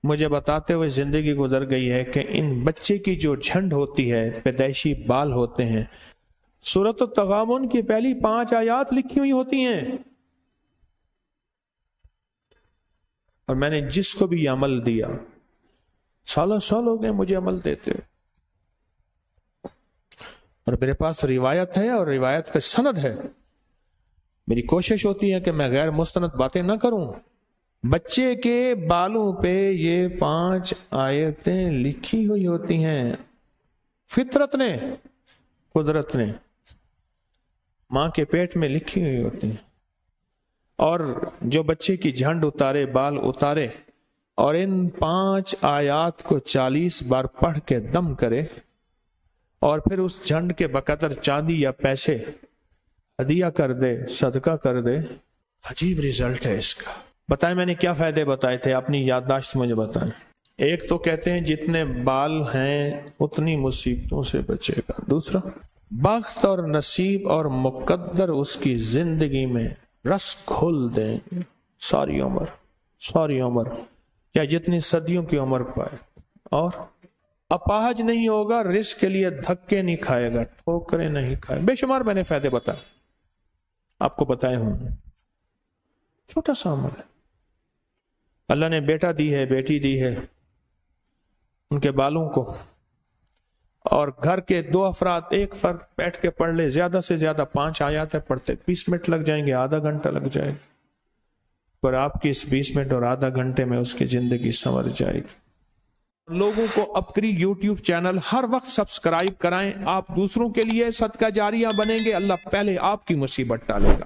مجھے بتاتے ہوئے زندگی گزر گئی ہے کہ ان بچے کی جو جھنڈ ہوتی ہے، پیدائشی بال ہوتے ہیں، سورۃ التغابن کی پہلی 5 آیات لکھی ہوئی ہوتی ہیں، اور میں نے جس کو بھی یہ عمل دیا، سالوں سال ہو گئے مجھے عمل دیتے، اور میرے پاس روایت ہے اور روایت کا سند ہے۔ میری کوشش ہوتی ہے کہ میں غیر مستند باتیں نہ کروں۔ بچے کے بالوں پہ یہ 5 آیتیں لکھی ہوئی ہوتی ہیں، فطرت نے، قدرت نے ماں کے پیٹ میں لکھی ہوئی ہوتی ہیں۔ اور جو بچے کی جھنڈ اتارے، بال اتارے، اور ان 5 آیات کو 40 بار پڑھ کے دم کرے، اور پھر اس جھنڈ کے بقدر چاندی یا پیسے ہدیہ کر دے، صدقہ کر دے، عجیب رزلٹ ہے اس کا۔ بتائیں میں نے کیا فائدے بتائے تھے، اپنی یادداشت مجھے بتائیں۔ ایک تو کہتے ہیں جتنے بال ہیں اتنی مصیبتوں سے بچے گا۔ دوسرا، بخت اور نصیب اور مقدر اس کی زندگی میں رس کھول دیں گے، ساری عمر یا جتنی صدیوں کی عمر پائے، اور اپاہج نہیں ہوگا، رزق کے لیے دھکے نہیں کھائے گا، ٹھوکریں نہیں کھائے۔ بے شمار میں نے فائدے بتائے، آپ کو بتائے ہوں، چھوٹا سا عمل ہے۔ اللہ نے بیٹا دی ہے، بیٹی دی ہے، ان کے بالوں کو، اور گھر کے 2 افراد ایک فرد بیٹھ کے پڑھ لے، زیادہ سے زیادہ 5 آیاتیں پڑھتے، 20 منٹ لگ جائیں گے، آدھا گھنٹہ لگ جائے گا، اور آپ کی اس 20 منٹ اور آدھا گھنٹے میں اس کی زندگی سنور جائے گی۔ لوگوں کو اپگری یوٹیوب چینل ہر وقت سبسکرائب کرائیں، آپ دوسروں کے لیے صدقہ جاریہ بنیں گے، اللہ پہلے آپ کی مصیبت ٹالے گا۔